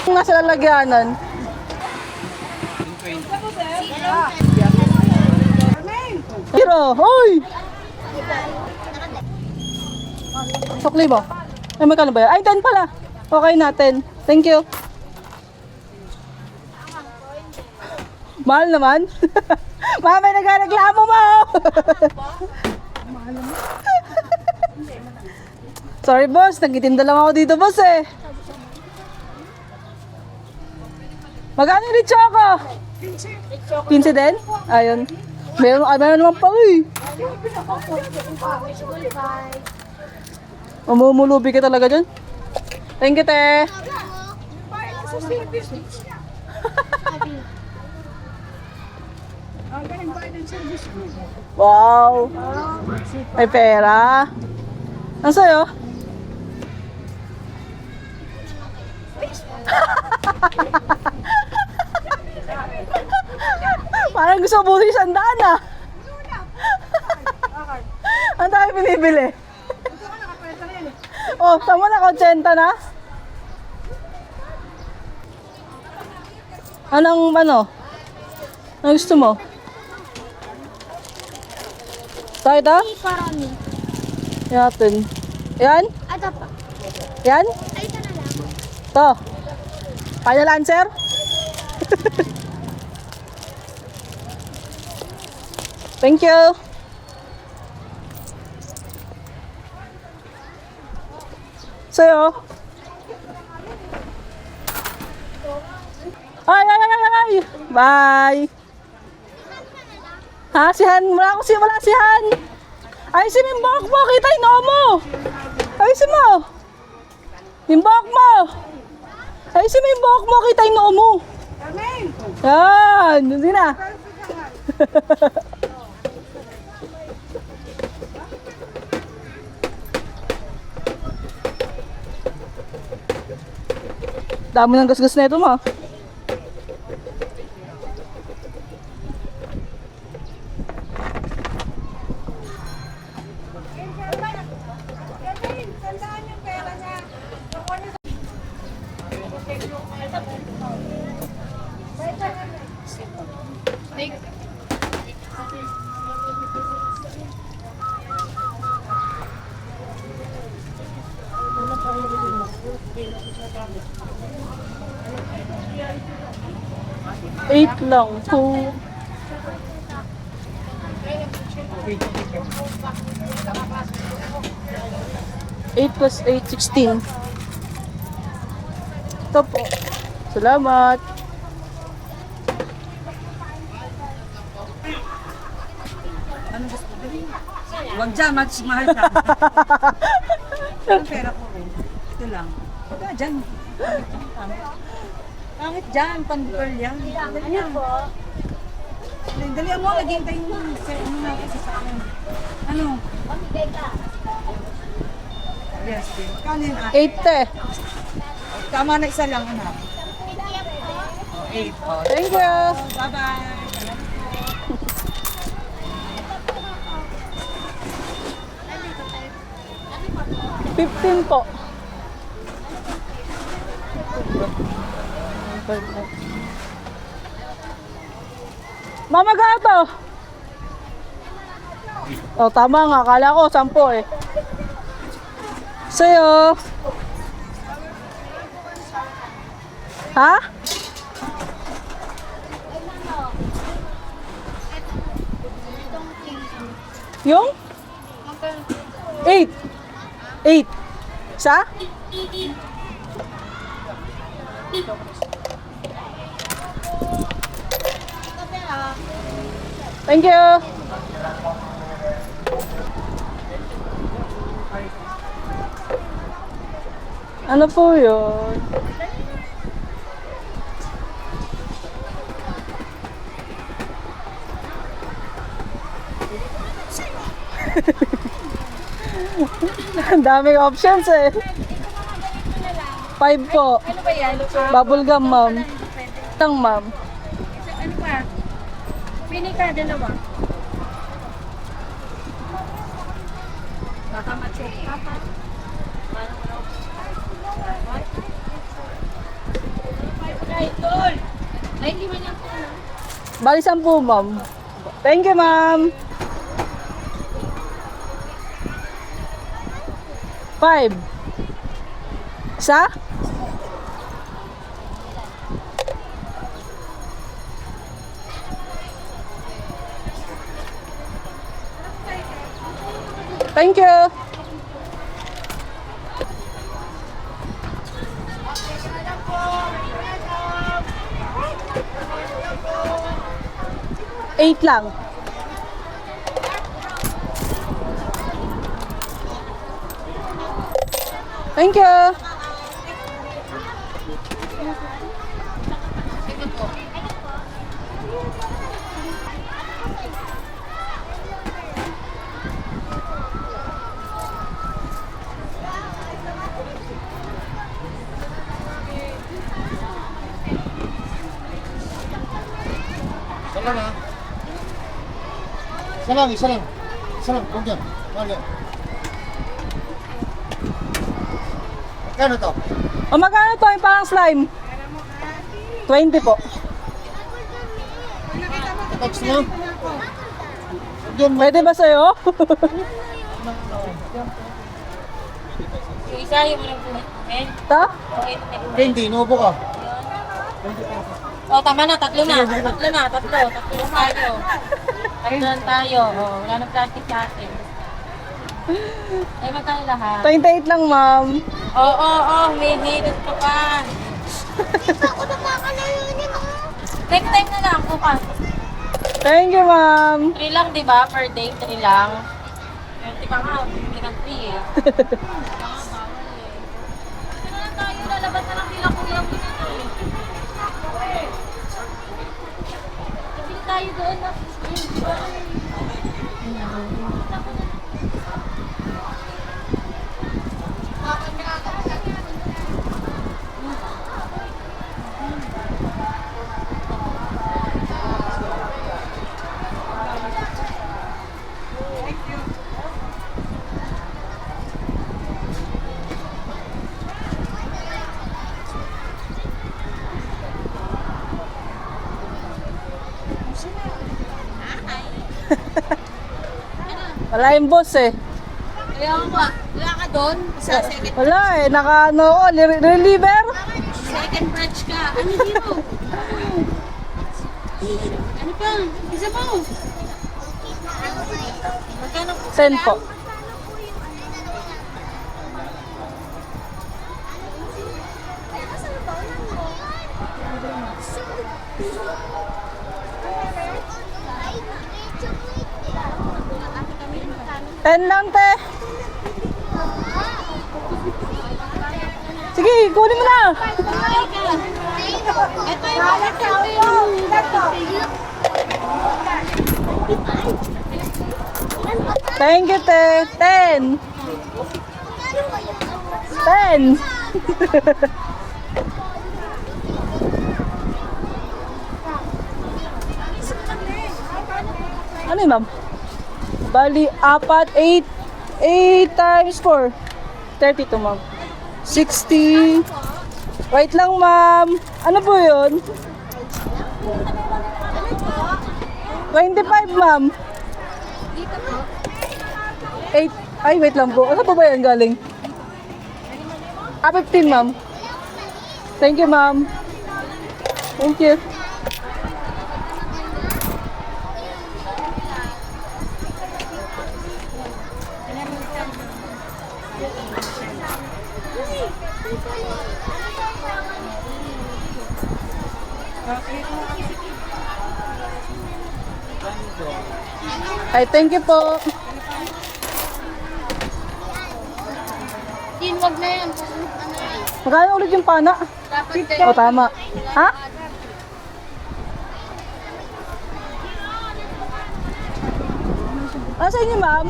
Nasa lalagyanan. Hiro, hoy! Sukli mo. Ay, magkano ba yan? Ay, 10 pala. Okay natin. Thank you. Mahal naman. Mama, nagreklamo mo. Sorry, boss. Nagtitinda lang ako dito, boss, eh. Magkano yung litso ako? 15 din? Ayun. Meron naman pala, eh. Mamumulubi ka talaga dyan. Thank you, te. Wow. May pera. Ang sa'yo? Parang gusto buhay sandaan ah. Ang tayo binibili. Oh, tama na, 80 na. Ano? Ano gusto mo? Tayo ito? Karami. Yatin. Yan? Ito pa. Yan? Ay, ito na lang. Ito. Final answer? Thank you. Sa'yo. Ay! Bye! Ha? Si Han? Wala si Han! Ay, si Mimbok mo! Kita yung noo mo! Ay, si mo! Mimbok mo! Ay, si Mimbok mo! Kita yung noo mo! Yan! Hindi na! Dami ng gasgas na ito mo. Eight lang. 2. 8 plus 8, 16. Ito po. Salamat. Ano gusto mo? Huwag dyan, mahal ka. Ang pera ko rin. Ito lang. Ito dyan. Pangit dyan, pan-pearl yan. Ano po? Dali mo, naghihintay mo. Ano na kasi sa akin. Ano? Pamigay ka. Yes, din. Kanin 8 eh. Tama na isa lang, anak. 8. Oh, Thank you. bye-bye. 15 po. Mama gato. Oh, tama nga. Akala ko 10 eh. Sa'yo. Ha? Yung? 8. 8. Isa? Thank you. Ano po yun? Ang daming options eh. 5 po. Ano ba yan? Bubblegum, ma'am. Lang, ma'am. Ano pa? Pili ka, dalawa. Baka ma-check. Bali 10, ma'am. Thank you, ma'am. 5. Isa? Thank you. Eight lang. Thank you. Isa lang ha. Isa lang, isa lang. Isa lang, huwag yan. Mahal yan. Magkano to? O magkano to yung parang slime? 20 po. Tax mo? Diyan mo. Pwede ba sa'yo? Yung isa, yung walang buhay. Eh, Ta? Hindi, inuubo ka. oh, tama na, tatlo na. Tatlo na tayo. Tatlo na tayo. Oh, wala nang plastic sa atin. Ay, magkano lahat? 28 lang, ma'am. Oo, may hinit ka pa. Next time na lang, bukas. Thank you, ma'am. 3 lang, di ba? Per day, 3 lang. Di ba nga, hindi kang 3 eh. Ito na lang tayo, lalabas na lang sila kuya mo dito eh. Bili tayo doon na. Wala yung boss eh. Kaya nga, wala ka doon? Sa second, Wala eh. Naka ano ko, reliever. second batch ka. Ano dito? Ano pa? Isa mo. Magkano po? 10 po. Ten lang, te. Sige, kunin mo na. Ito yung balik sa Thank you, te. 10. 10. Ano yun, ma'am? Bali, 4, 8 times 4. 32, ma'am. 60. Wait lang, ma'am. Ano po yun? 25, ma'am. 8. Ay, wait lang po. Ano po ba yan galing? 15, ma'am. Thank you, ma'am. Thank you. Ay, thank you po. Din, wag na yan. Magkano ulit yung pana? Dapat O, tama. Ha? Ano sa inyo, ma'am?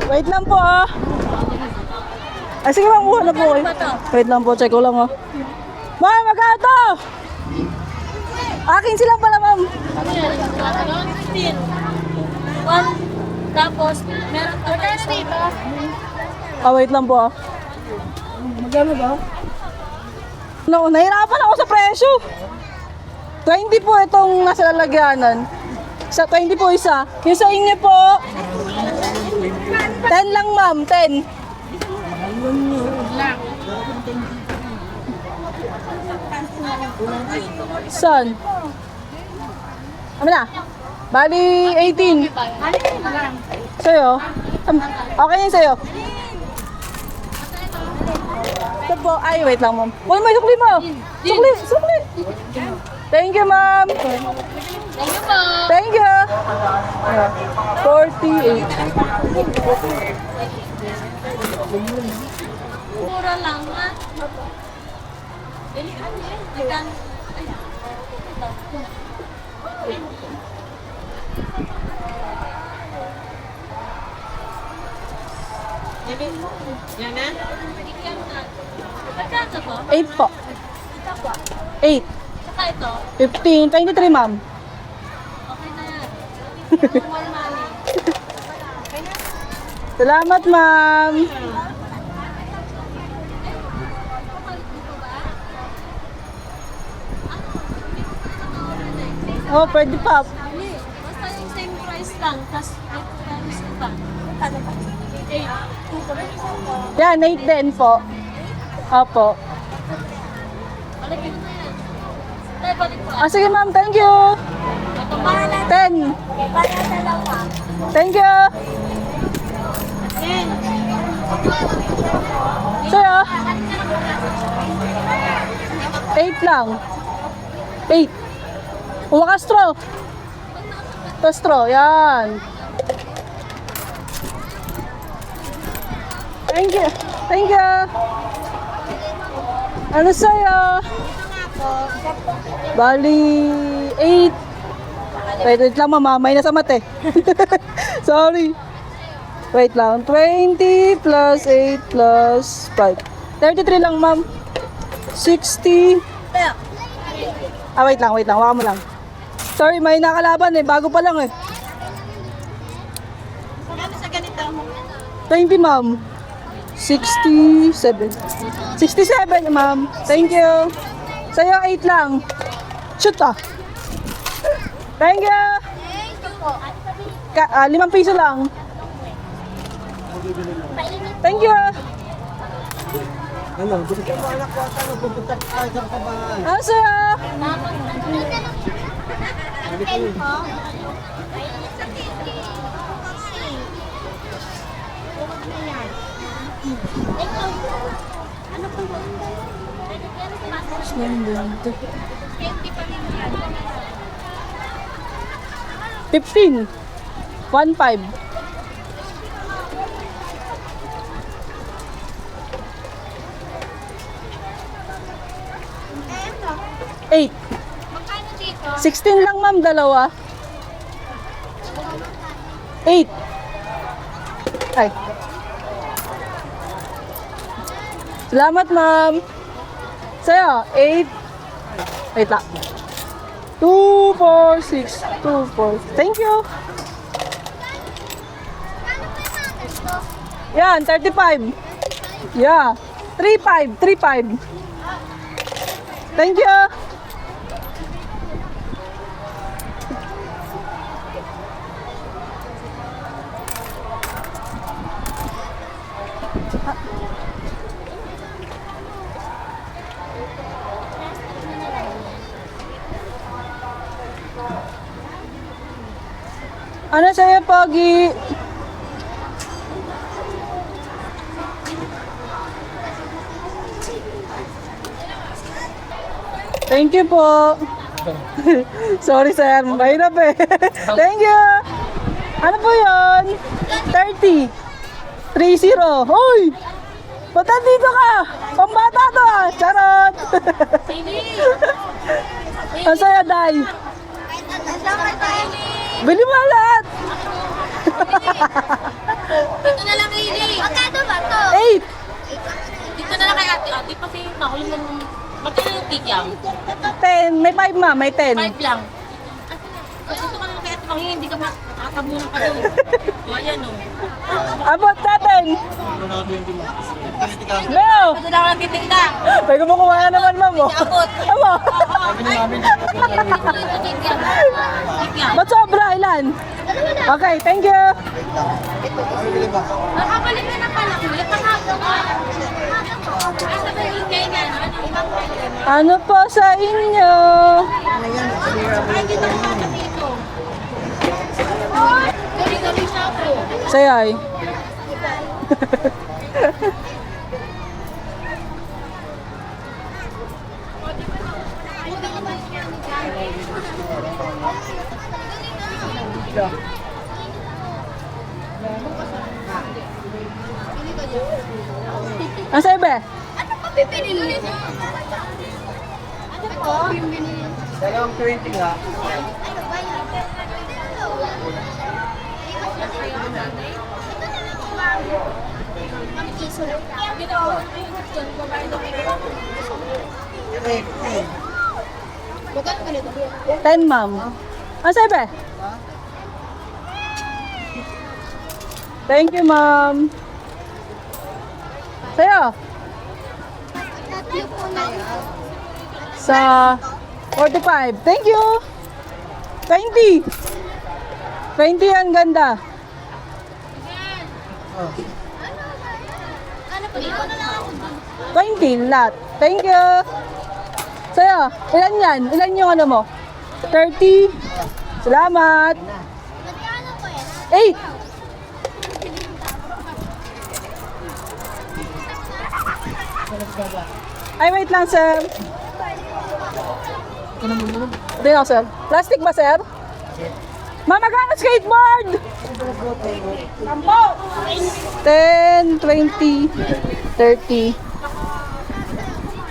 Wait lang po, ah. Ay, sige, ma'am. Buha na po kayo. Wait lang po. Check ko lang, oh. Ma'am, magkano to? Akin silang pala, ma'am. Ano yan? 15. One. Tapos, meron pa tayo dito. Ah, wait lang po, ah. Magkano ba? No, nahirapan ako sa presyo. 20 po itong nasa lalagyanan. Sa 20 po isa. Yung sa inyo po, 10 lang ma'am, 10. Saan? Ano na? Bali, 18. Sa'yo? Okay yun sa'yo. Ito po. Ay, wait lang ma'am. Uy, may sukli mo. Sukli, sukli. Thank you ma'am. Thank you po. Thank you. 48. Mura lang ha. Dali ano eh. Dikan. Yan na? Magkano po? 8 po. Ito po. 8. Saka ito. 15. 23 ma'am. Okay na yan. More money. Salamat ma'am. Oh, pwede pa. Hindi. Basta yung same price lang. Tapos, ito pa. Ano pa? 8. Yan, 8 din po. Opo. Balik mo na yan. Tayo, balik po. Ah, sige ma'am, thank you. Ito, para 10. para dalawa. Thank you. Yan. Sa'yo? 8 lang. 8. Uwaka straw. Ito straw, yan. Thank you. Thank you. Ano sa'yo? Bali, 8. Wait lang, mamamay na sa mate. Sorry. Wait lang. 20 plus 8 plus 5. 33 lang, ma'am. 60. Ah, wait lang. Waka mo lang. Sorry, may nakalaban eh. Bago pa lang eh. Ano sa ganito? 20, ma'am. 67. 67, ma'am. Thank you. Sa'yo, 8 lang. Shoot ah. Thank you. 5 piso lang. Thank you. Ano, gusto mo anak ko ata pupunta tayo sa kabahan. Ano sa'yo? Ano po? 15. 1.5. Eight. Magkano dito? 16 lang ma'am, dalawa. 8. Ay. Salamat ma'am. Sa'yo, 8. Wait lang. 2, 4, 6, 2, 4. Thank you. Yan, 35. Yeah. 3.5, 3.5. Thank you. Ano sa'yo, Pogi? Thank you po. Sorry, sir. Mahirap eh. Thank you. Ano po yun? 30. 30. Hoy! Ba't dito ka? Pambata to ah. Charot. Ano sa'yo, Day? Bili mo lahat. Dito na lang, Lily. Magkano ba to? 8. Dito na lang kay ate. Ate, kasi mahuli lang. Magkano yung tigyam? 10. May 5 ma. May 10. 5 lang. Dito ka na lang kay ate. hindi ka makakabunan ka doon. O, ayan o. Abot natin. Leo! Ito na ako nagtitinda. May kumukuha na naman, ma'am. Oh. Abot. Amo. Tigyan. Ba't sobra? Ilan? Okay, thank you. Nakabalik na ng pala ko. Yung pangato ko. Ay, sabihin kayo nga. Ano po sa inyo? Ay, dito ko mga dito. Gari-gari siya ako. Sayay. Ang sabi? Ano pa pipili? Ano po? Dalawang 20 nga. Magkano ka nito? 10, ma'am. Ang sabi? Thank you, ma'am. Sa'yo? Tatlo po na. Sa 45. Thank you. 20. 20 ang ganda. Ano po dito? 20 lahat. Thank you. Sa'yo, ilan yan? Ilan yung ano mo? 30. Salamat. Magkano po yan? 8. Ay, wait lang, sir. Hindi na, sir. Plastic ba, sir? Mama, magkano skateboard? 10, 20, 30,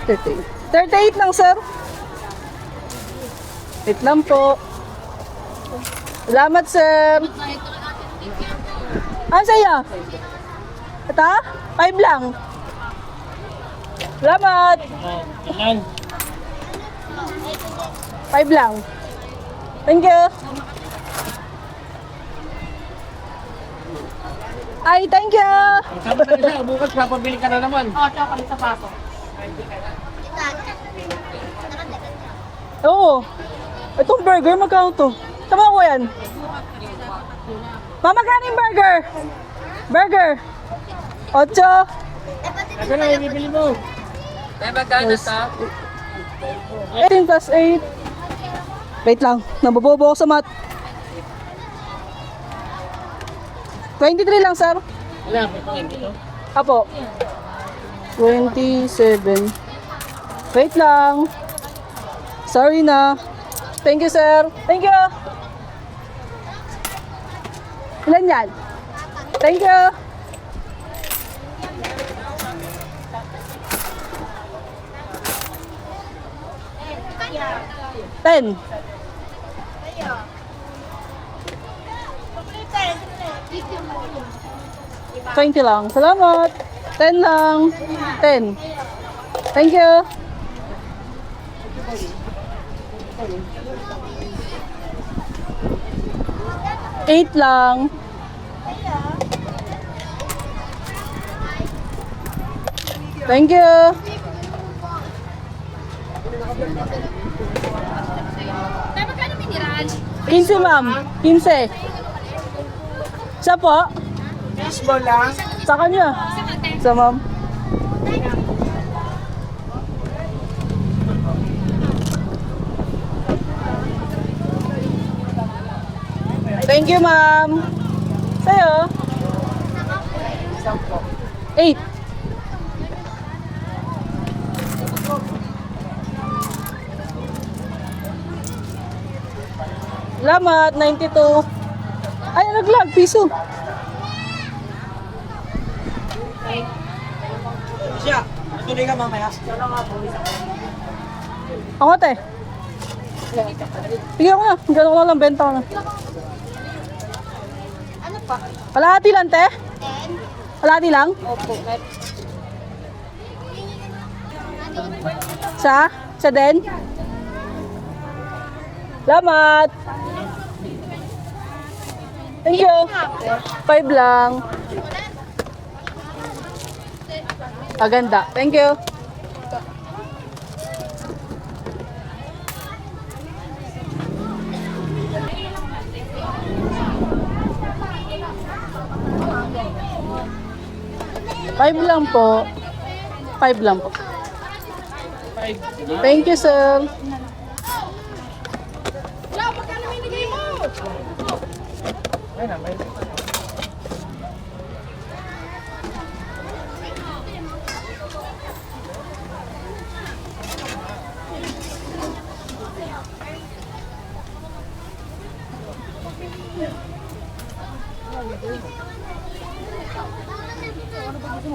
30. 38 lang, sir. Wait lang po. Salamat, sir. Ano sa'yo? Ito? 5 lang. Salamat. 5 lang. Thank you. Ay, thank you. Sabi na siya, bukas papabili ka na naman. Oo, chocolate sa paso. Oo. Itong burger, magkano to? Tama ko yan. Mama, magkano yung burger? Burger. 8. Ano na yung bibili mo? 18 plus 8. Wait lang, nabobobo ako sa mat. 23 lang, sir. Wala, may dito. Apo. 27. Wait lang. Sorry na. Thank you, sir. Thank you. Ilan yan? Thank you. Ten. 20 lang. Salamat. 10 lang. 10. Thank you. Eight lang. Thank you. Magkano mineral? 15, ma'am. 15. Siya po? Baseball lang. Sa kanya. Sa ma'am. Thank you, ma'am. Sa'yo? 8. Salamat, 92. Ay, naglag, piso. Siya, tuloy ka mamaya. Ako, te. Bigyan ko na. Gano'n ko na lang, benta ko na. Ano pa? Kalahati lang, te? 10? Kalahati lang? Opo. Sa? Sa din? Salamat. Thank you. 5 lang. Ganda. Thank you. Five lang po. 5 lang po. Thank you, sir.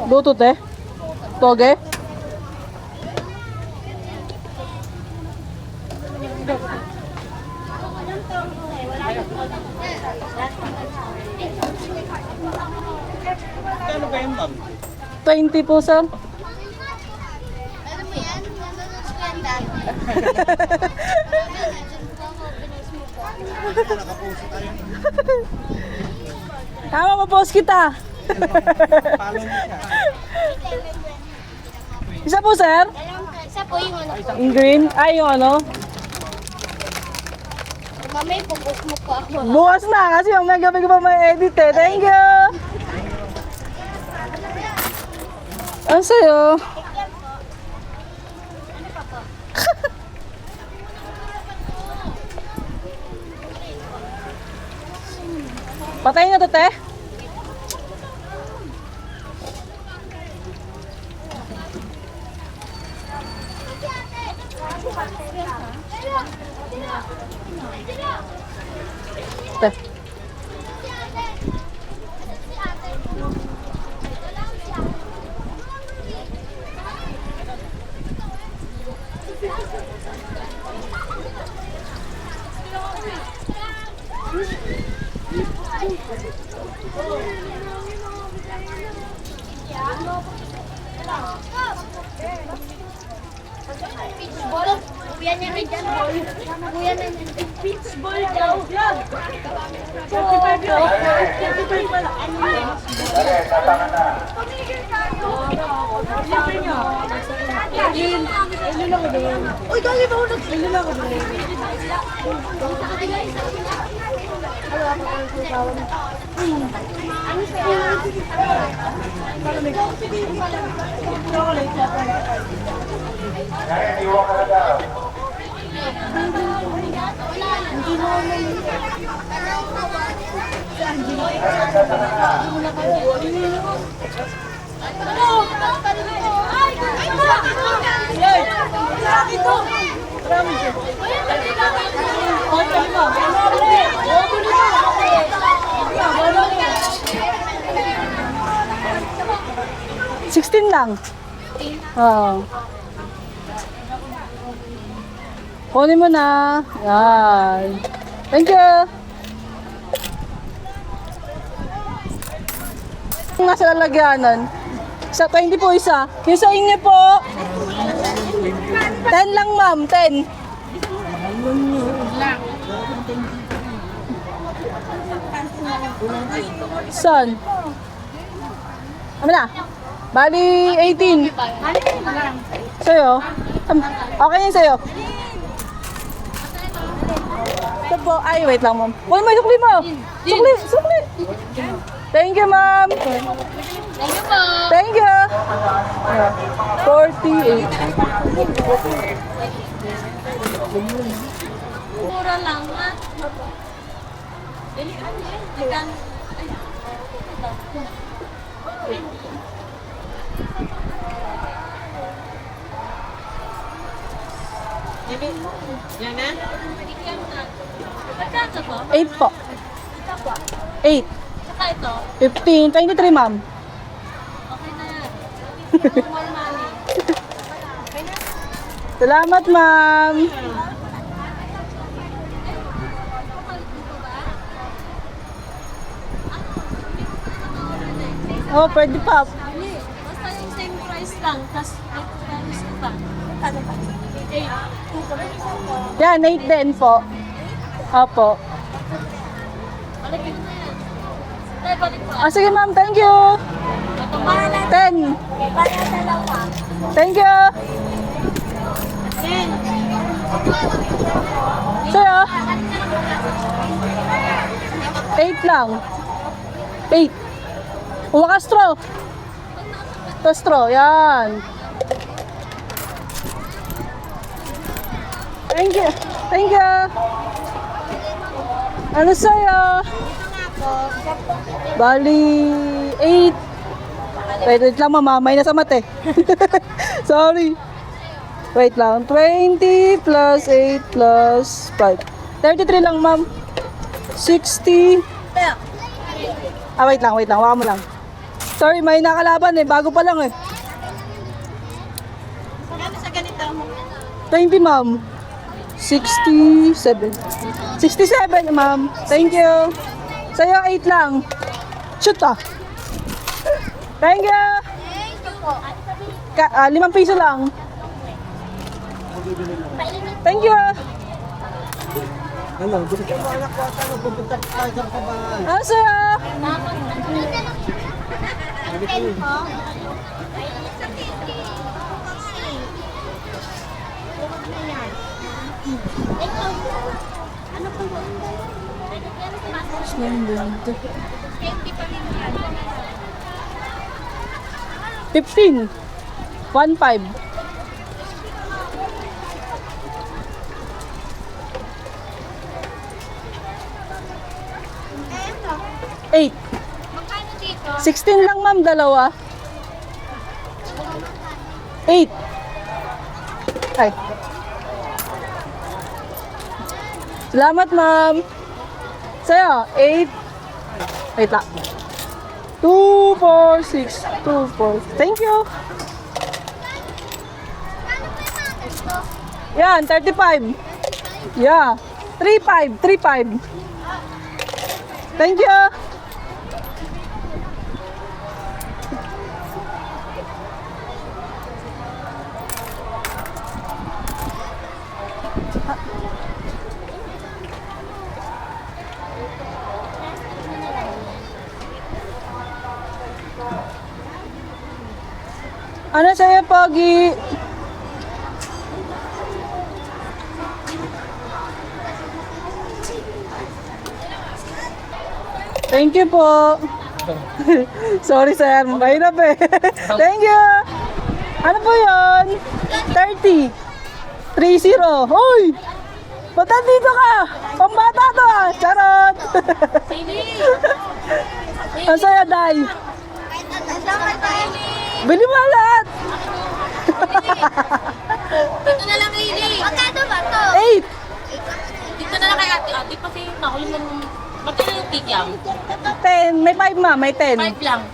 Bluetooth eh. Toge. Ano ba yun, ma'am? 20 po, sir. Alam mo yan? Nandun ang scandal. Tama, mapost kita. Follow mo siya. Isa po, sir. Isa po yung ano po. Yung green. Ay, yung ano. Mamay, pupus mo po ako. Bukas na kasi yung gabi ko pa may edit eh. Thank you. Ang sa'yo. Patayin na to, te. Te. Pitchball. Kuya niya rin dyan. Kuya na niya. Pitchball daw. Yan. 35 yun. 35 pala. Ano yun? Uy, dali ba ulit? Dali lang ako. $16 lang. Oo. Kunin mo na. Yan. Thank you. Yung nasa lalagyanan. Sa 20 po isa. Yung sa inyo po. 10 lang, ma'am. 10. Saan? Ano na? Bali, 18. Sa'yo? Okay yun sa'yo. Ito po. Ay, wait lang, ma'am. Kunin mo yung sukli mo. Sukli, sukli. Thank you, ma'am. Thank you po. Thank you. 48. Mura lang ha. Yan na? Magkano po? 8 po. 8. Saka ito. 15. 23, ma'am. Okay na yan. More money. Salamat, ma'am. Oh, pwede pa. Hindi. Basta yung same price lang. Tapos may price ko pa. Ano pa? 8. Yan, 8 din po. Opo. Alagyan mo na yan. Sige ma'am, thank you. 10. Thank you. Sa'yo? 8 lang. 8. Huwag ka straw. Ito straw, yan. Thank you. Thank you. Ano sa'yo? Bali, 8. Wait lang, mamamay na sa mate. Sorry. Wait lang. 20 plus 8 plus 5. 33 lang, ma'am. 60. Wait lang. Waka mo lang. Sorry, may nakalaban eh. Bago pa lang eh. 20, ma'am. 67. 67, ma'am. Thank you. Sa'yo, 8 lang. Shoot ah. Thank you. 5 piso lang. Thank you. Ano, gusto ko anak ko at ano, pupunta tayo sa kabahan. Ano sa'yo? Ano po? 15. 1.5. Eight. Magkano dito? 16 lang ma'am, dalawa. 8. Ay. Salamat ma'am. Sa'yo, 8. Wait lang. 2, 4, 6. 2, 4. Thank you. Yan, 35. Yeah. 3.5. 3.5. Thank you. Ano sa'yo, Pogi? Thank you po. Sorry, sir. Mahirap eh. Thank you. Ano po yun? 30. 30. Hoy! Ba't dito ka? Pambata to ah. Charot. Ano sa'yo, Day? Bili mo lahat. Dito na lang, Lily. Magkano ba to? 8. Dito na lang kay ate kasi nahuli mo. Magkano yung tigyam? 10. May 5 ma. May 10. 5 lang.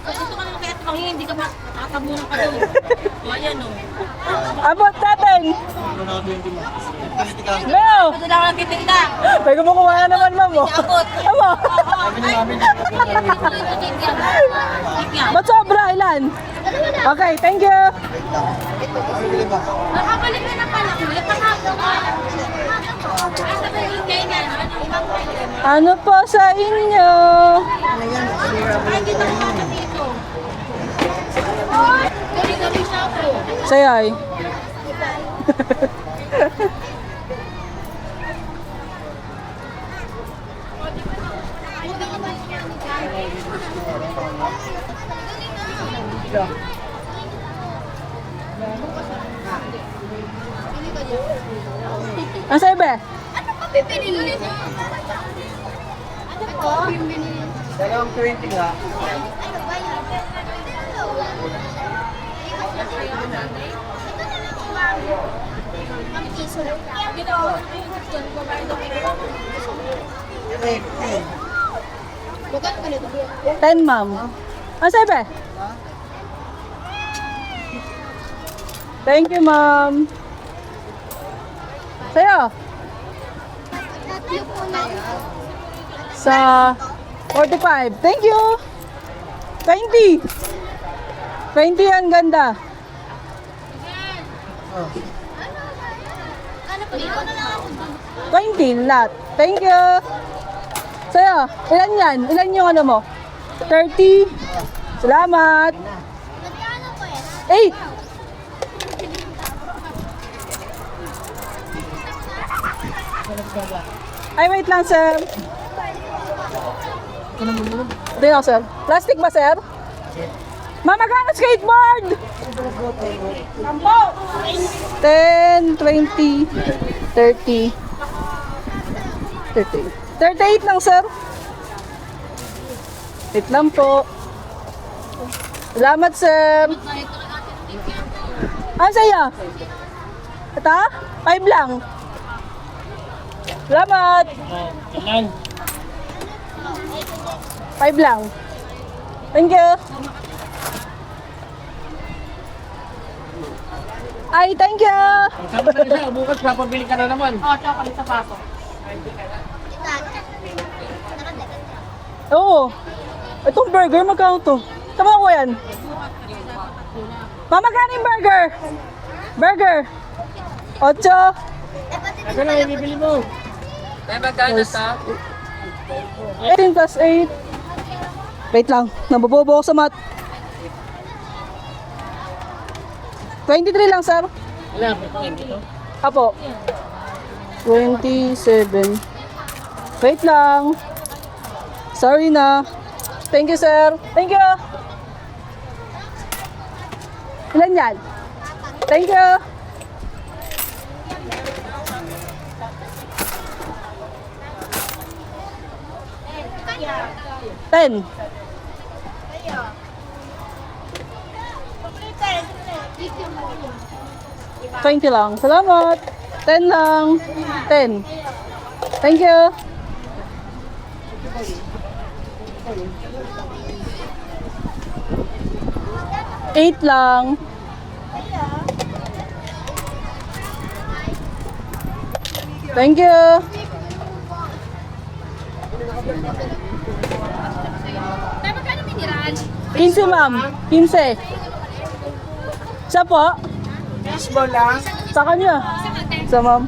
Kasi gusto ka naman kay ate Panghi, hindi ka makatabunan ka doon. O, ayan o. Abot natin. Ano na 20 mo? Political. Leo. Kasi lang ako nagtitinda. May kumukuha naman, ma'am. Oh. Abot. Amo. Sabi na namin, Tigyam. Ba't sobra? Ilan? Okay, thank you. bili ba? Nakabalik na ng pala. Ulit ang hapon ka. Ay, sabihin kayo nga. Ibang kayo. Ano po sa inyo? Ay, dito na ako dito. Gabi-gabi siya ako. Sayay. Ang sa'yo, be? Ano pa pipili mo? Ano po? Dalawang 20 nga. Ano ba yun? Bukan ka nito. 10, ma'am. Ang sa'yo, be? Thank you, ma'am. Sa'yo? Tatlo po na. Sa 45. Thank you. 20. 20 yan, ganda. Ano po dito? 20 lahat. Thank you. Sa'yo, ilan yan? Ilan yung ano mo? 30. Salamat. Magkano po yan? 8. Ay, wait lang, sir. Hindi na, sir. Plastic ba, sir? Mama, magkano skateboard? 10, 20, 30, 30. 38 lang, sir. Wait lang po. Salamat, sir. Ano sa'yo? Ito? 5 lang. Salamat. 5 lang. Thank you. Ay, thank you. Sabi na isa, bukas papabili ka na naman. Oo. Itong burger, magkano to? Tama ko yan. Mama, magkano yung burger? Burger. 8. Asa na yung bibili mo? 18 plus 8. Wait lang, nabobobo ako sa mat. 23 lang, sir. Wala, ito. Apo. 27. Wait lang. Sorry na. Thank you, sir. Thank you. Ilan yan? Thank you. Ten. 20 lang. Salamat. 10 lang. 10. Thank you. Eight lang. Thank you. Magkano miniran? 15, ma'am. 15. Siya po? Baseball lang. Sa kanya. Sa ma'am.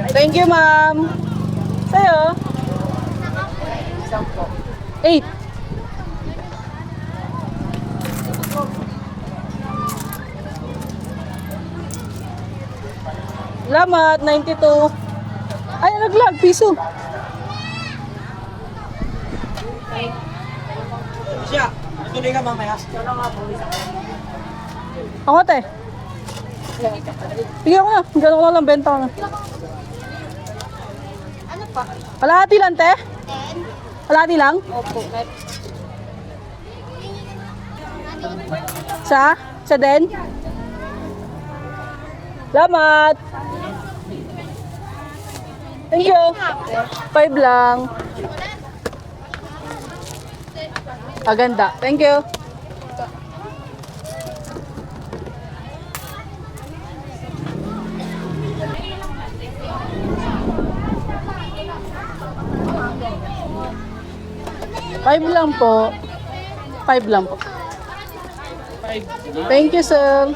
Thank you, ma'am. Sa'yo? 8. Salamat, 92. Ay, naglag, piso. Siya, tuloy ka mamaya. Ako, te. Bigyan ko na. Gano'n ko na lang, benta ko na. Ano pa? Kalahati lang, te? 10? Kalahati lang? Opo. Sa? Sa din? Salamat. Thank you. 5 lang. Aganda. Thank you. Five lang po. 5 lang po. Thank you, sir.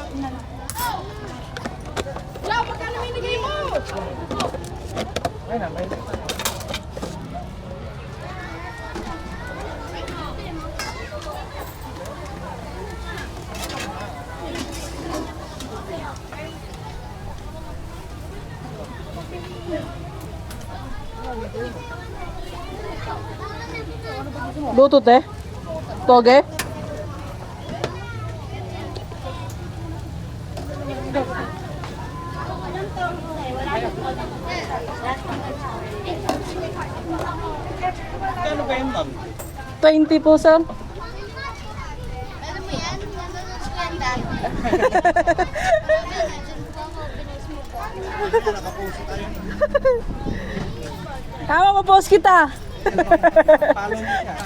Bluetooth eh? Toge? Ano ba yun, ma'am? 20 po, sir. Ano mo yan? Nandun ang skandal. Tama, ma-post kita. Follow mo siya.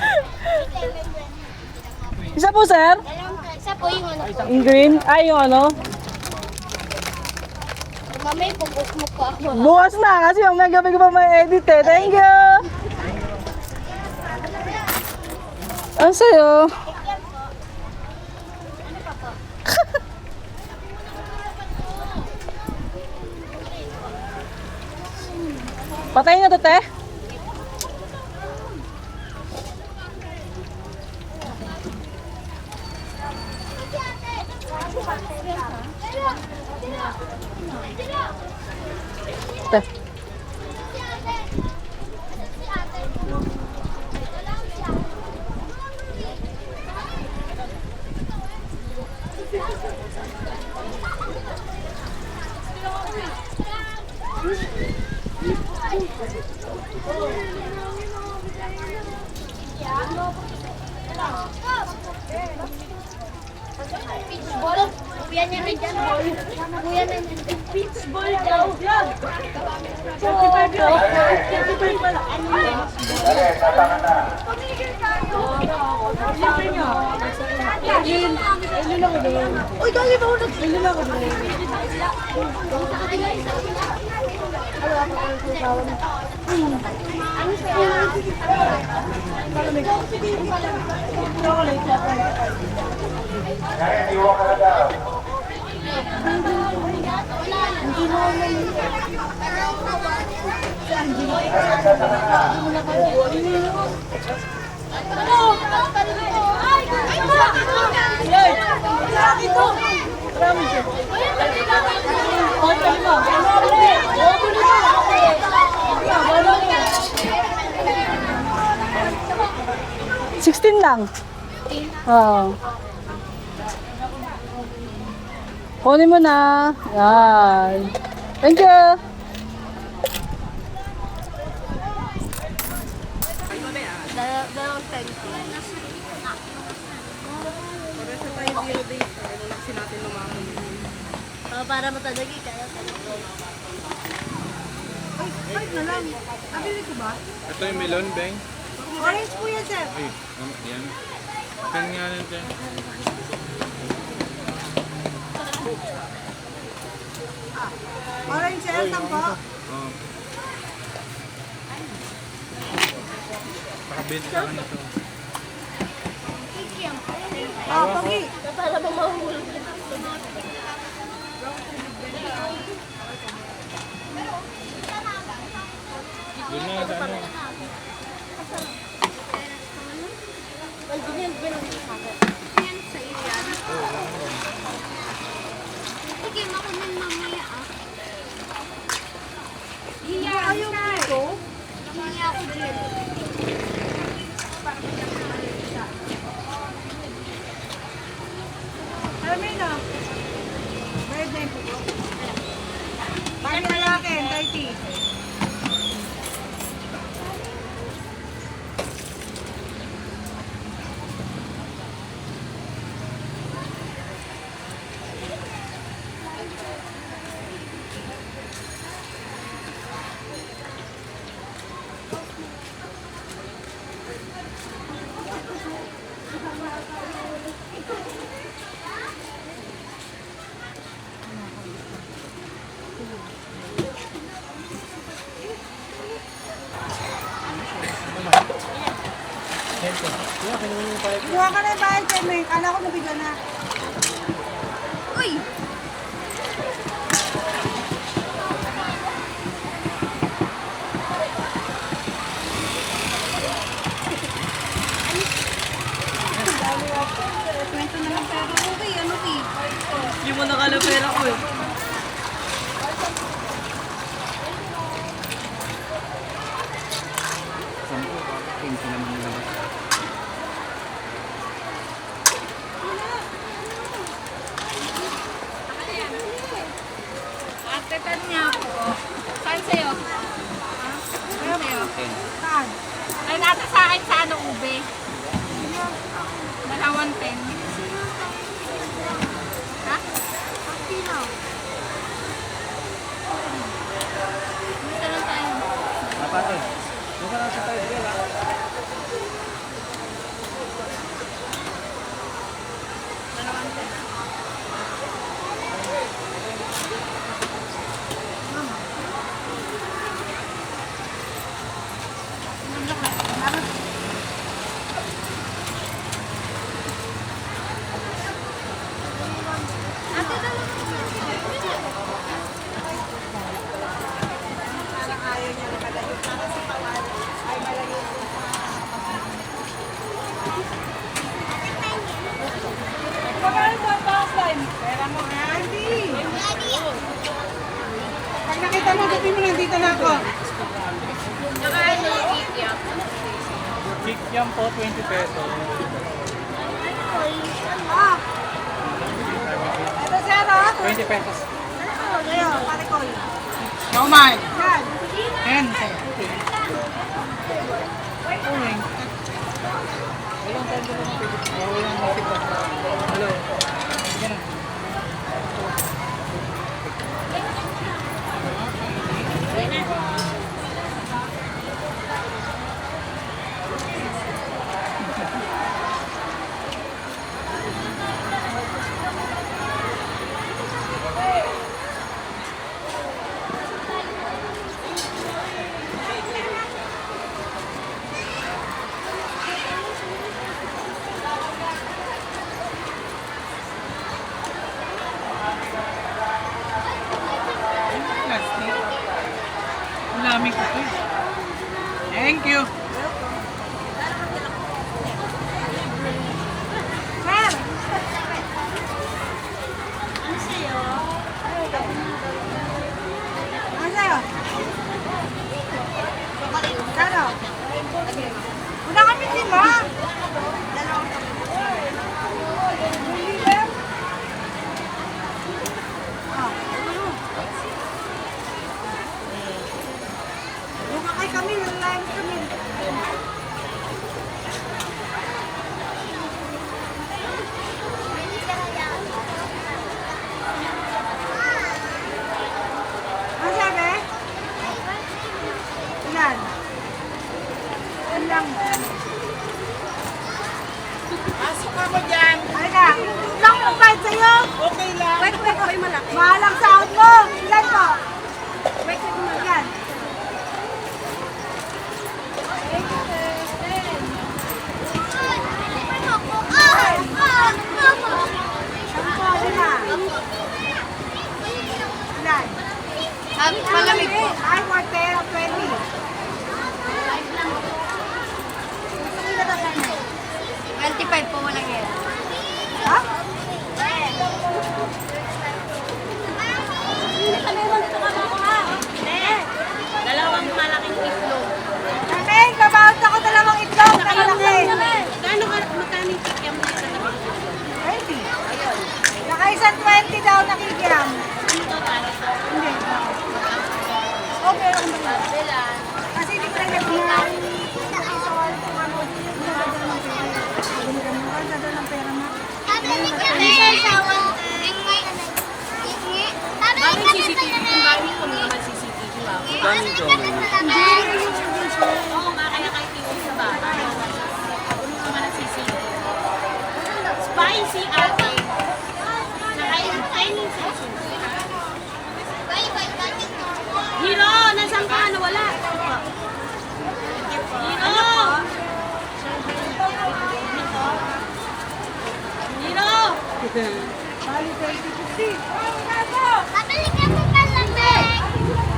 Isa po, sir. Isa po yung ano po. In green. Ay, yung ano. Mamay, pupus mo po ako. Bukas na kasi yung gabi ko pa may edit eh. Thank you. Ang sa'yo. Patayin na to, te. Te. Beach ball. Kuya niya rin dyan, ball. Kuya na yan. Beach ball daw. 25 yun. 25 pala. Ano yun? Uy, dali ba ulit? Dali lang ako dali. Ano siya? $16 lang. Oo. Kunin mo na. Yan. Thank you. Dalawang pencil. Para matadagi kaya Ito yung melon, Beng. Orange po yan, sir. Ay, yan. Kan nga natin. Orange, sir. 10 po. Oh. Pakabit ka na ito. Pogi. para ba mahulog. Doon na, sa ano. Ganyan, ganyan sa akin. Yan sa iyo yan. Sige, makunin mamaya ah. Hiya ayaw mo ito? Hiya ako dyan. Alam na. Red na po. Bakit lalaki? 30. Kuha ka na yung bahay, Chen. Kala ko nabigyan na. Uy! Kwento na lang pera ko, Uy. Ano, Uy? Hindi mo nakala pera ko eh. Ate, tan niya ako. Saan sa'yo? Saan sa'yo? Saan? Ay, nata sa akin sa ano, ube. Dalawang 10. Ha? Kilo. Gusto lang tayo. Napate. Doon ka na sa tayo. Sige lang. Ate, dalawang Parang ayaw niya nakalayo. Pera mo, Andy. Pag nakita mo, sabi mo nandito na ako. Kikiam po, 20 pesos. Ah! Ito sir, ah. 20 pesos. Ayo, pare ko. Nauman. Yan. Yan, sir. Hello. Ang lamig ko ito. Thank you. Sir! Ano sa'yo? Ano sa'yo? Kano? Una kami lima. Lumakay kami, nalalang kami. Ano sabi? Ilan? Ilan lang. Pasok ka mo dyan. Halika. Lang mo kahit sa'yo. Okay lang. Wait, malaki. Mahalang sahod mo. Ilan po? Wait, yan. Malamig po. Ay, quarter of 20. 25 po, walang yan. Ha? Dalawang malaking itlog. Amen, babawat ako dalawang itlog na malaki. Magkano yung kikiam na isa na 20. Naka isang 20 daw nakikiram. Ano to, para to? Hindi. Okay, ako ba? Kasi hindi ko lang nagbihan. Bakit CCTV? Kung bakit kung naman CCTV, wow. Oo, kaya kayo tingin sa bahay. Ano naman ang CCTV? Spicy ate. Nakain Chinese session. Hiro, nasaan ka? Nawala. Hiro! Hiro! Bali 20-50.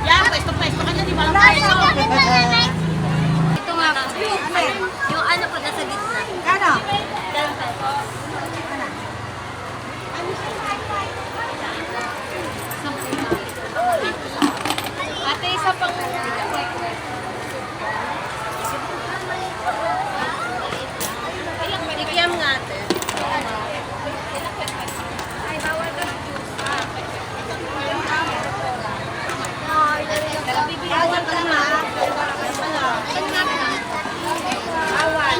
Yan, pwesto-pwesto ka na, di ba lang pwesto? Ito nga po. Yung ano po, nasa gitna. Kano? Ate, isa pang... Ikiam nga ate. Ay, bawal ka ng juice. Bawal ka na. Bawal.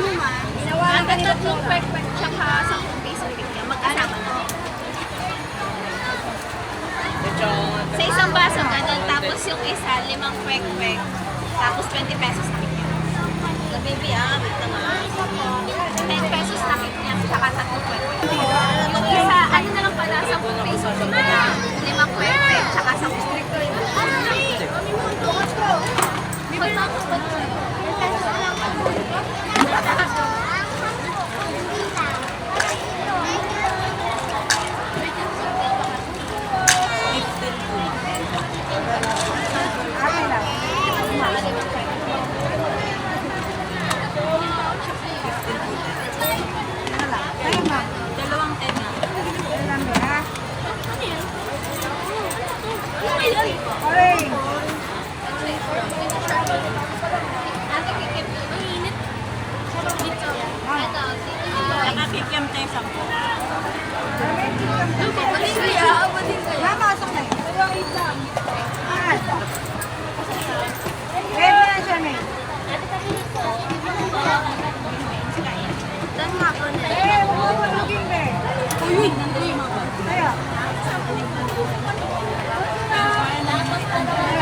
Ang tatlong kwek-kwek tsaka 10 piso ikiam. Magkasama na. Sa isang baso ganun, tapos yung isa, 5 kwek-kwek, tapos 20 pesos na kikiam. Na baby wait naman. 10 pesos na kikiam, tsaka 3 kwek-kwek. Yung isa, ano na lang pala, 10 pesos. 5 kwek-kwek, tsaka 10 kwek-kwek. Pagtapos ba ito? Akin lang.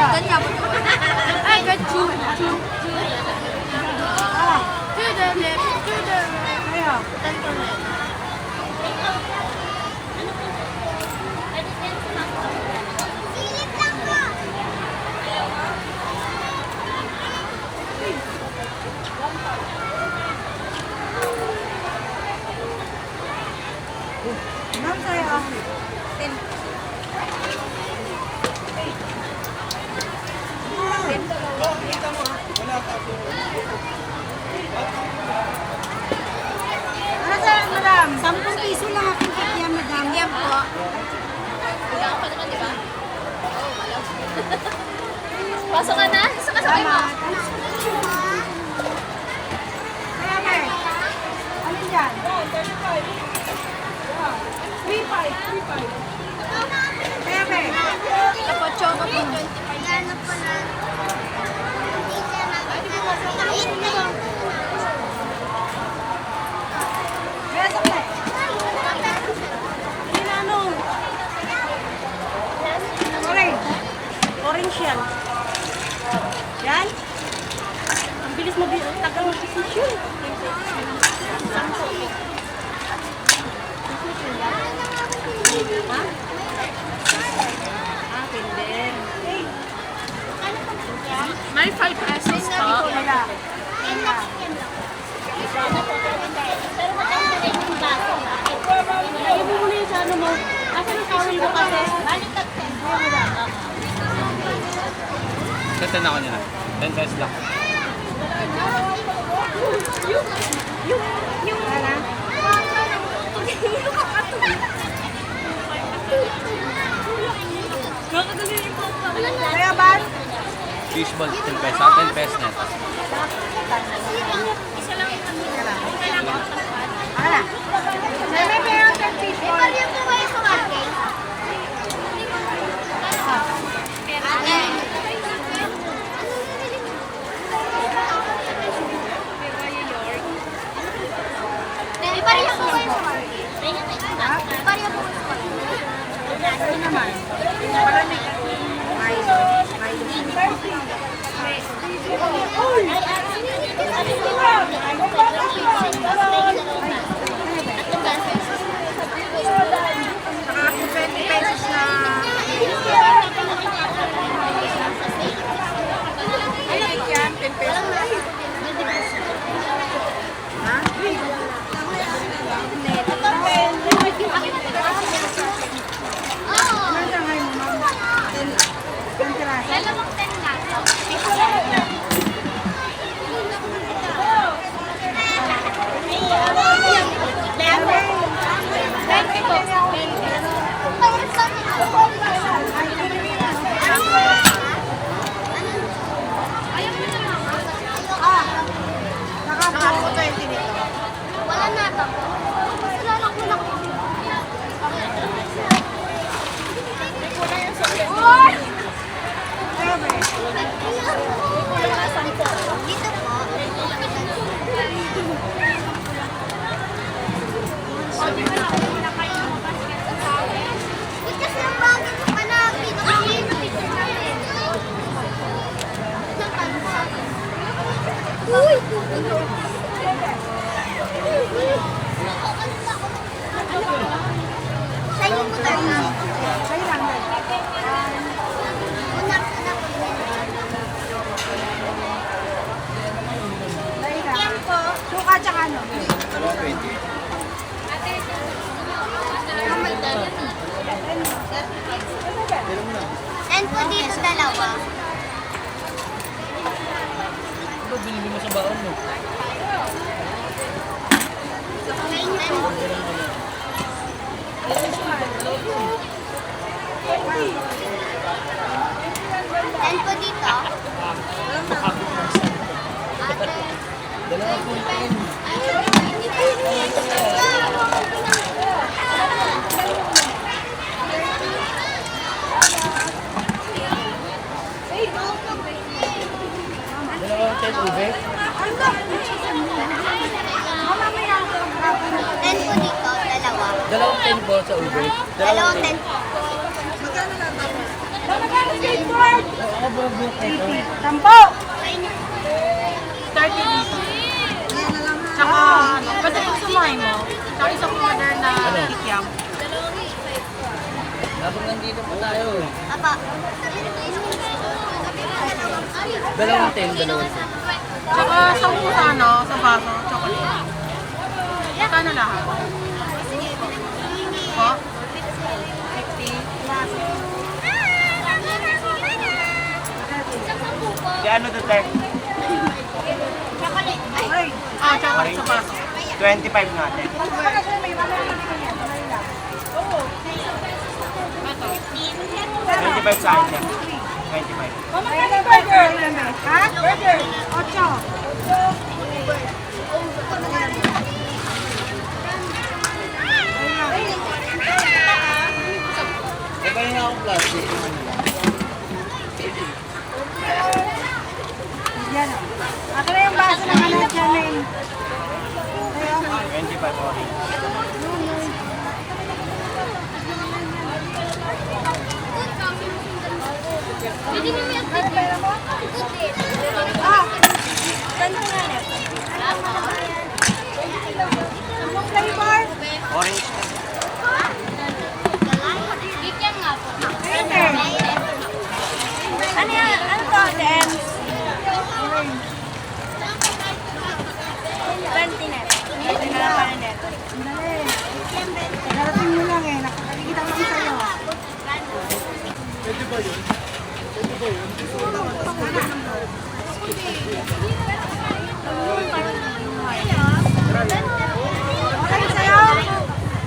Ganyan. Ay, good. To the left, to the right. Silip lang po. Ma'am, sa'yo. Ano sa'yo, madam? 10 piso lang aking kaya, madam. Yan po. Wala pa naman, di ba? Pasok ka na? Sakasakay mo. Kaya, Mer. Alin dyan? 3.5. Kaya, Mer. Kapag choco po. Ano pala? Kaya, sakay. Ano? Orange. Orange yan. Yan? Ang bilis tagal mag-decision. Ha? Akin din. May 5 pesos po. Wala. Lagay mo muna yung sa ano mo. Asan ang towel mo kasi? Katan ako nila. 10 pesos lang. Wala. Kaya ba? Fishball, 10 pesos. 10 pesos na. Wala. May meron kang fishball. Ipareho po kayo sa market. Ipareho po kayo sa market. Ito naman. Malamig. Saka 20 pesos na. Ay, yan. 10 pesos. Ha? Ano sa ngayon, ma'am? 10 piraso. Dalawang 10 na. Saka po 20 nito. Wala na ito. Wala lang ko lang. Kaya ba? Dito po. Ito sa bagay ko pa na dito kami. Uy! Sa'yo mo tayo. Sa'yo lang. Unak. Sa'yo lang. Yan po. Suka tsaka ano? Dalawa 20. And po dito dalawa. Ito, binili mo sa baon mo. And po dito. Dalawa po ito. Dalawang 10 ube. And po dito, dalawa. Dalawang 10 10 po sa ube. Dalawang 10 po. Skateboard! Ako po yung 10. Sampo! 30 dito. Tsaka, ano, pwede kung sumahin mo. Tsaka isang order na kikiam. Habang nandito po tayo. Apa. Dalawang 10, dalawang 10. Tsaka, isang pusa, no? Sa baso, chocolate. Magkano lahat? Po? 50. Di ano to, Tek? Ah, chocolate sa baso. 25 natin. Ito. 25 sa akin. 25. Magkano yung burger? Ha? Burger? 8. Iba na akong plastic. Yan. Ako na yung baso ng ano dyan eh. 25 orange. Ah! Ganda nga na. Anong flavor? Orange. Ano yan? Ano to? Dance? 20 net. Hindi na lang pala net. Darating mo lang eh. Nakakikita ko sa'yo. Okay sa'yo?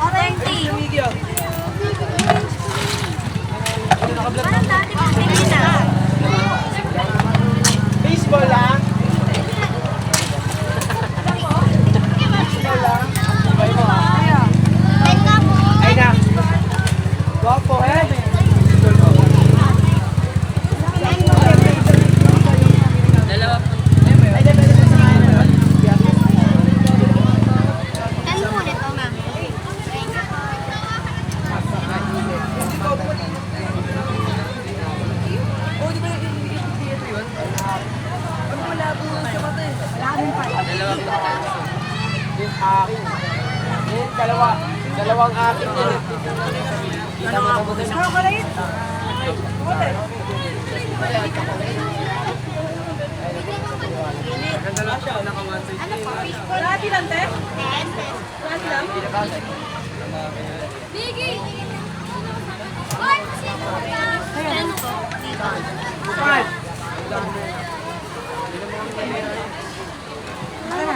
Orange. Parang dati pa tingin na. Baseball lang. Ay na. Guwapo eh. Dalawa po. Ano po nito, ma'am? Dalawa po. Yung akin. Yung dalawang akin din. Kita mo na po din. Chocolate? Ganda lang siya. Naka-one side. Wala lang, te? 10. Biggie! Ano po? Dito. Five.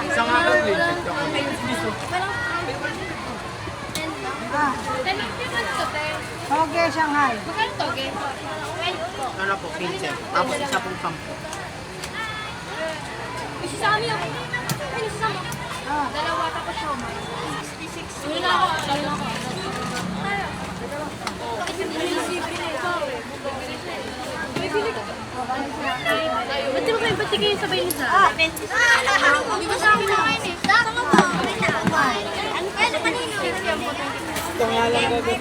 Isang akin din. Ah. Toge, Shanghai. Ano po? 15. Tapos isa pong 10. Ah. Dalawa tapos siomay. 66. Wala ako. Ba't di ba kayo? Ba't di kayo sabay nisa? Ah, 26. Di ba sa amin na kayo eh? Dako mo po. Ano pwede kanino? Ito nga lang gagawin.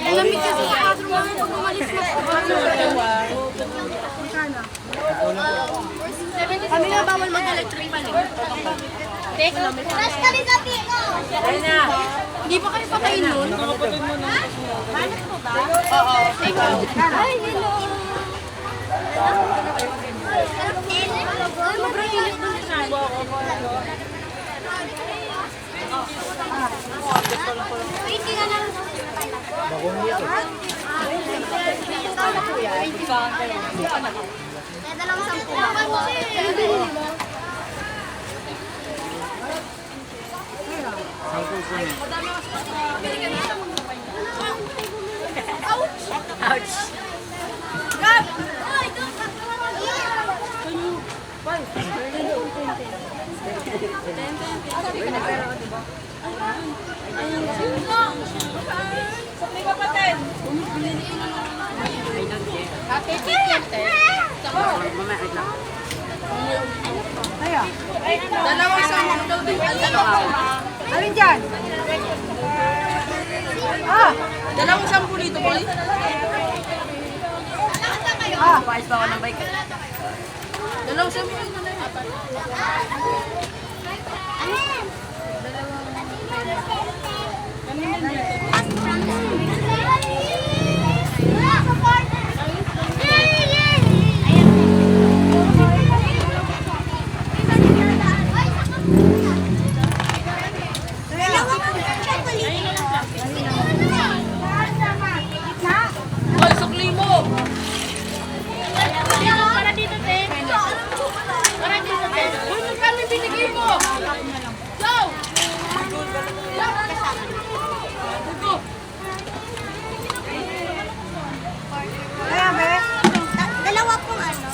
Alamig kasi sa bathroom namin pag umalis na po. Kami nga bawal mag-electric pan eh. Take off. Tapos kami sa tiko. Hindi pa kayo patay nun? Nakapatid mo na. Banat po ba? Oo. Take off. Ay, hello. Sobrang init doon sa wait, ka lang. Dalawang 10. Ouch! God! Sabi ka pa, ten. Ate, chicken, te. Ayan. Dalawang sampo daw din. Alin dyan? Dalawang sampu dito, boy. Paayos pa ako ng bike. Dalawang sampu. Boy, sukli mo. Para dito, te. Para dito, te. Boy, magkano binigay mo? Go! Kaya, be? Dalawa pong ano.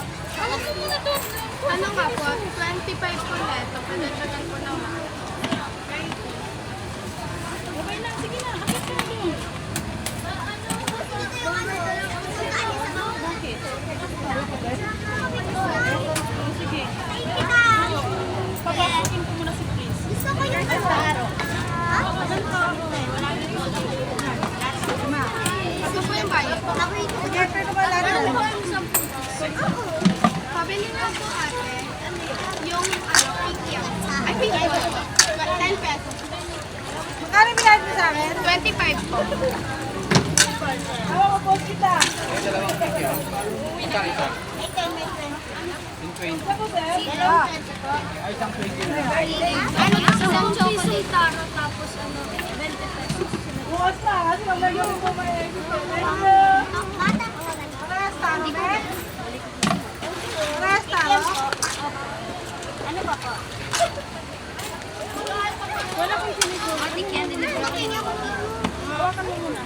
Ano nga po? 25 po neto. Padagdagan po ng mga. Okay lang, sige na. Akit ka na doon. Papasukin ko muna si Chris. Gusto ko yung taro. Gusto ko yung bayo. Sige, pero ba lahat? Pabili na po ate. Yung ano, pink yan. Ay, pink yan. 10 pesos. Magkano binayad mo sa akin? 25 po. Awa ko, post kita. Ano, isang chocolate taro tapos ano, 20 pesos. Bukas na, kasi maglagyan mo pa may Resta, ano be? Resta, no? Ano ba po? Wala pong siniguro. Ate candy na po. Hawakan mo muna.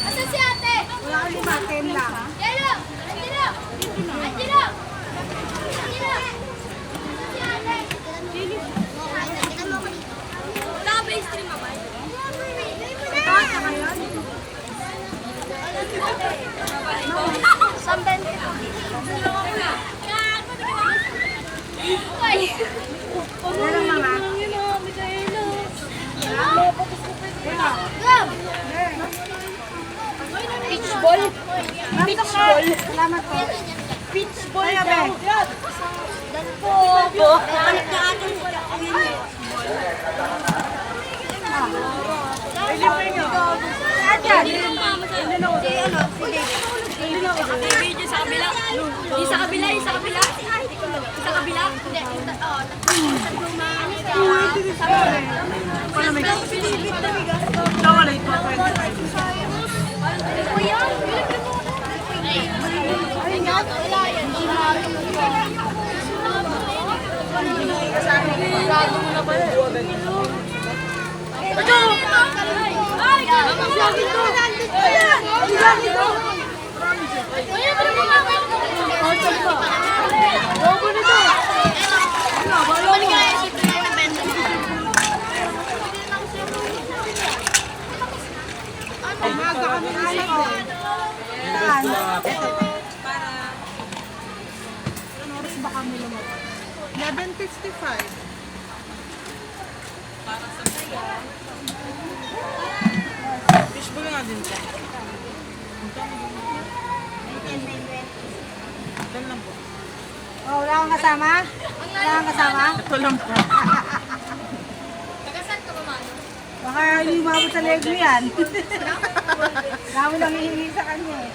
Asa si ate? Wala ka lima, 10 lang. Yelo! Andino! Andino! Andino! Si ate! Wala ka ba yung stream ba? Basta ka yun? Sambente. Ay! Meron mga. Go! Beach ball. Beach ball. Salamat po. Beach ball daw. po. Pwede nyo. Saan yan? Video sa kabila. Yung sa kabila, yung sa kabila. Sa kabila. Hindi. Chocolate po, 25. Kuya, Umaga kami nasa ko. Saan? Ano oras ba kami lumabas? 11:55. Fishbowl nga din siya. Ito lang po. Oh, wala kang kasama? Wala kang kasama? Ito lang po. Tagasal ka ba, Mano? Baka hindi umabot sa leg mo yan. Dami lang hihingi sa kanya eh.